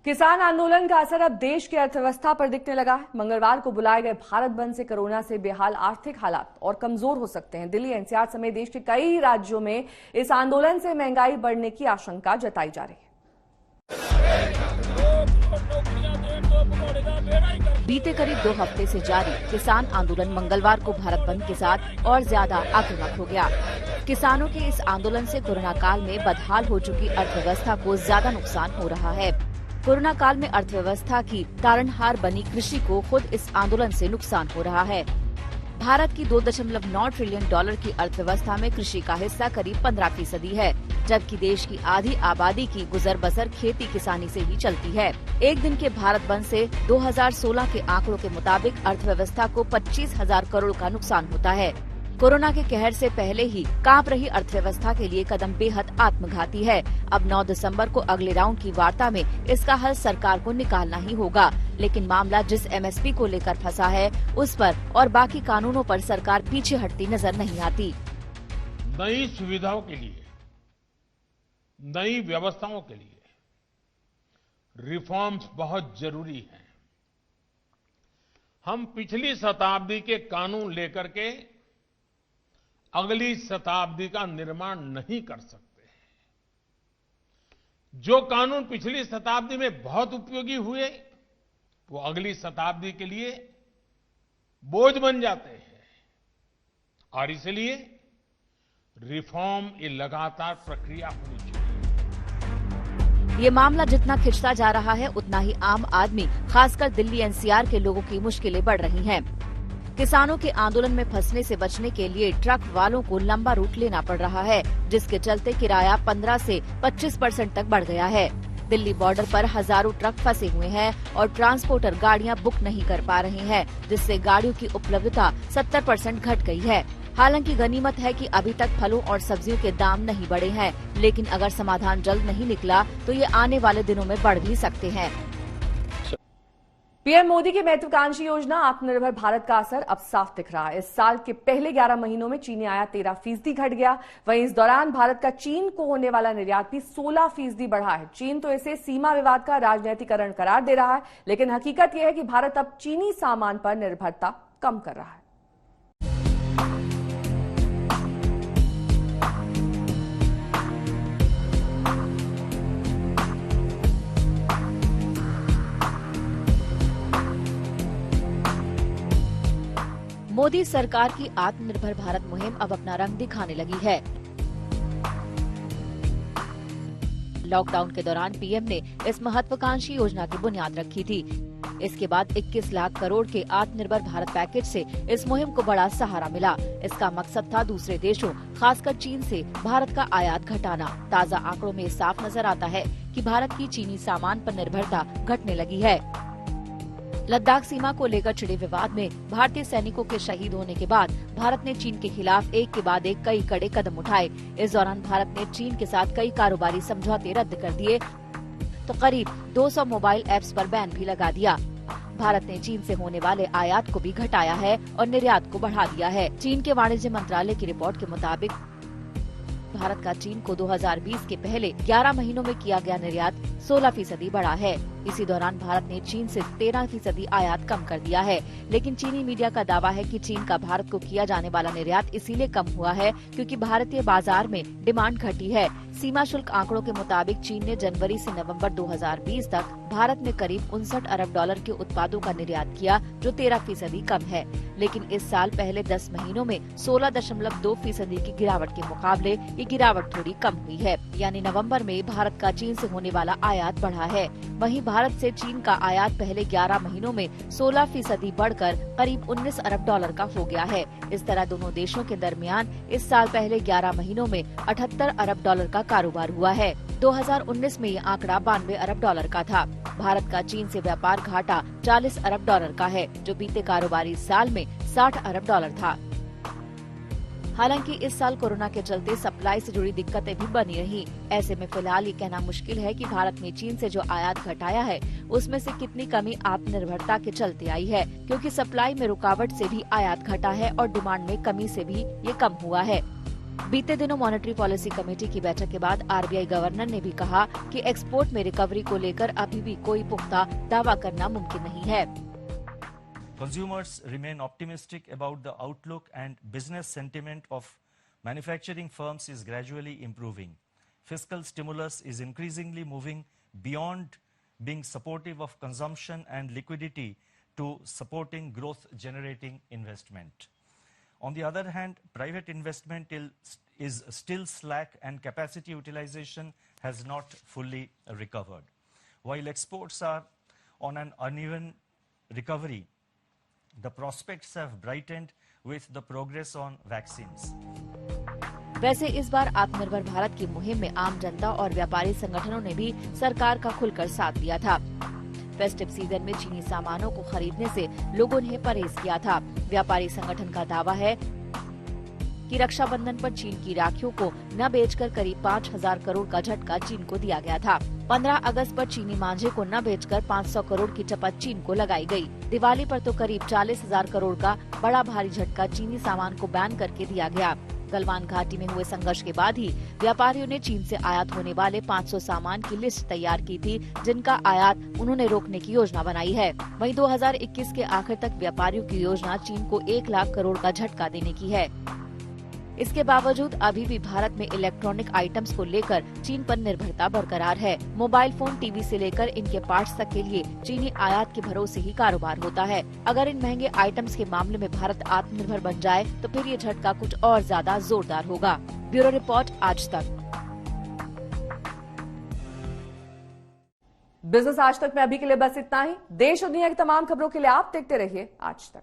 किसान आंदोलन का असर अब देश की अर्थव्यवस्था पर दिखने लगा है। मंगलवार को बुलाए गए भारत बंद से कोरोना से बेहाल आर्थिक हालात और कमजोर हो सकते हैं। दिल्ली एनसीआर समेत देश के कई राज्यों में इस आंदोलन से महंगाई बढ़ने की आशंका जताई जा रही है। बीते करीब 2 हफ्ते से जारी किसान आंदोलन मंगलवार को भारत बंद के साथ और ज्यादा आक्रामक हो गया। किसानों के इस आंदोलन से कोरोना काल में बदहाल हो चुकी अर्थव्यवस्था को ज्यादा नुकसान हो रहा है। कोरोना काल में अर्थव्यवस्था की तारणहार बनी कृषि को खुद इस आंदोलन से नुकसान हो रहा है। भारत की 2.9 ट्रिलियन डॉलर की अर्थव्यवस्था में कृषि का हिस्सा करीब 15% है, जबकि देश की आधी आबादी की गुजर बसर खेती किसानी से ही चलती है। एक दिन के भारत बंद से 2016 के आंकड़ों के मुताबिक अर्थव्यवस्था को 25,000 करोड़ का नुकसान होता है। कोरोना के कहर से पहले ही कांप रही अर्थव्यवस्था के लिए कदम बेहद आत्मघाती है। अब 9 दिसंबर को अगले राउंड की वार्ता में इसका हल सरकार को निकालना ही होगा, लेकिन मामला जिस एमएसपी को लेकर फंसा है उस पर और बाकी कानूनों पर सरकार पीछे हटती नजर नहीं आती। नई सुविधाओं के लिए, नई व्यवस्थाओं के लिए रिफॉर्म्स बहुत जरूरी हैं। हम पिछली शताब्दी के कानून लेकर के अगली शताब्दी का निर्माण नहीं कर सकते। जो कानून पिछली शताब्दी में बहुत उपयोगी हुए वो अगली शताब्दी के लिए बोझ बन जाते हैं, और इसलिए रिफॉर्म ये लगातार प्रक्रिया होनी चाहिए। ये मामला जितना खिंचता जा रहा है उतना ही आम आदमी, खासकर दिल्ली एनसीआर के लोगों की मुश्किलें बढ़ रही हैं। किसानों के आंदोलन में फंसने से बचने के लिए ट्रक वालों को लंबा रूट लेना पड़ रहा है, जिसके चलते किराया 15 से 25% तक बढ़ गया है। दिल्ली बॉर्डर पर हजारों ट्रक फंसे हुए हैं और ट्रांसपोर्टर गाड़ियां बुक नहीं कर पा रहे हैं, जिससे गाड़ियों की उपलब्धता 70% घट गई है। हालांकि गनीमत है कि अभी तक फलों और सब्जियों के दाम नहीं बढ़े हैं, लेकिन अगर समाधान जल्द नहीं निकला तो ये आने वाले दिनों में बढ़ भी सकते हैं। पीएम मोदी की महत्वाकांक्षी योजना आत्मनिर्भर भारत का असर अब साफ दिख रहा है। इस साल के पहले 11 महीनों में चीनी आयात 13% घट गया। वहीं इस दौरान भारत का चीन को होने वाला निर्यात भी 16% बढ़ा है। चीन तो इसे सीमा विवाद का राजनीतिकरण करार दे रहा है, लेकिन हकीकत यह है कि भारत अब चीनी सामान पर निर्भरता कम कर रहा है। मोदी सरकार की आत्मनिर्भर भारत मुहिम अब अपना रंग दिखाने लगी है। लॉकडाउन के दौरान पीएम ने इस महत्वाकांक्षी योजना की बुनियाद रखी थी। इसके बाद 21 लाख करोड़ के आत्मनिर्भर भारत पैकेज से इस मुहिम को बड़ा सहारा मिला। इसका मकसद था दूसरे देशों, खासकर चीन से भारत का आयात घटाना। ताज़ा आंकड़ों में साफ नजर आता है कि भारत की चीनी सामान पर निर्भरता घटने लगी है। लद्दाख सीमा को लेकर छिड़े विवाद में भारतीय सैनिकों के शहीद होने के बाद भारत ने चीन के खिलाफ एक के बाद एक कई कड़े कदम उठाए। इस दौरान भारत ने चीन के साथ कई कारोबारी समझौते रद्द कर दिए तो करीब 200 मोबाइल ऐप्स पर बैन भी लगा दिया। भारत ने चीन से होने वाले आयात को भी घटाया है और निर्यात को बढ़ा दिया है। चीन के वाणिज्य मंत्रालय की रिपोर्ट के मुताबिक भारत का चीन को 2020 के पहले 11 महीनों में किया गया निर्यात 16% बढ़ा है। इसी दौरान भारत ने चीन से 13% आयात कम कर दिया है, लेकिन चीनी मीडिया का दावा है कि चीन का भारत को किया जाने वाला निर्यात इसीलिए कम हुआ है क्योंकि भारतीय बाजार में डिमांड घटी है। सीमा शुल्क आंकड़ों के मुताबिक चीन ने जनवरी से नवंबर 2020 तक भारत में करीब 59 अरब डॉलर के उत्पादों का निर्यात किया, जो 13% कम है। लेकिन इस साल पहले 10 महीनों में 16.2% की गिरावट के मुकाबले ये गिरावट थोड़ी कम हुई है, यानी नवंबर में भारत का चीन से होने वाला आयात बढ़ा है। वहीं भारत से चीन का आयात पहले 11 महीनों में 16% बढ़कर करीब 19 अरब डॉलर का हो गया है। इस तरह दोनों देशों के दरमियान इस साल पहले 11 महीनों में 78 अरब डॉलर का कारोबार हुआ है। 2019 में ये आंकड़ा 92 अरब डॉलर का था। भारत का चीन से व्यापार घाटा 40 अरब डॉलर का है, जो बीते कारोबारी साल में 60 अरब डॉलर था। हालांकि इस साल कोरोना के चलते सप्लाई से जुड़ी दिक्कतें भी बनी रही। ऐसे में फिलहाल ये कहना मुश्किल है कि भारत ने चीन से जो आयात घटाया है उसमें से कितनी कमी आत्मनिर्भरता के चलते आई है, क्योंकि सप्लाई में रुकावट से भी आयात घटा है और डिमांड में कमी से भी ये कम हुआ है। बीते दिनों मॉनेटरी पॉलिसी कमेटी की बैठक के बाद आरबीआई गवर्नर ने भी कहा कि एक्सपोर्ट में रिकवरी को लेकर अभी भी कोई पुख्ता दावा करना मुमकिन नहीं है। Consumers remain optimistic about the outlook and business sentiment of manufacturing firms is gradually improving. Fiscal stimulus is increasingly moving beyond being supportive of consumption and liquidity to supporting growth-generating investment. On the other hand, private investment is still slack and capacity utilization has not fully recovered. While exports are on an uneven recovery, the prospects have brightened with the progress on vaccines. वैसे इस बार आत्मनिर्भर भारत की मुहिम में आम जनता और व्यापारी संगठनों ने भी सरकार का खुलकर साथ दिया था। फेस्टिव सीजन में चीनी सामानों को खरीदने से लोगों ने परहेज किया था। व्यापारी संगठन का दावा है कि रक्षाबंधन पर चीन की राखियों को न बेचकर करीब 5,000 करोड़ का झटका चीन को दिया गया था। 15 अगस्त पर चीनी मांझे को न बेचकर 500 करोड़ की चपत चीन को लगाई गई। दिवाली पर तो करीब 40,000 करोड़ का बड़ा भारी झटका चीनी सामान को बैन करके दिया गया। गलवान घाटी में हुए संघर्ष के बाद ही व्यापारियों ने चीन से आयात होने वाले 500 सामान की लिस्ट तैयार की थी, जिनका आयात उन्होंने रोकने की योजना बनाई है। वहीं 2021 के आखिर तक व्यापारियों की योजना चीन को 1 लाख करोड़ का झटका देने की है। इसके बावजूद अभी भी भारत में इलेक्ट्रॉनिक आइटम्स को लेकर चीन पर निर्भरता बरकरार है। मोबाइल फोन, टीवी से लेकर इनके पार्ट्स तक के लिए चीनी आयात के भरोसे ही कारोबार होता है। अगर इन महंगे आइटम्स के मामले में भारत आत्मनिर्भर बन जाए तो फिर ये झटका कुछ और ज्यादा जोरदार होगा। ब्यूरो रिपोर्ट, आज तक। बिजनेस आज तक में अभी के लिए बस इतना ही। देश और दुनिया की तमाम खबरों के लिए आप देखते रहिए आज तक।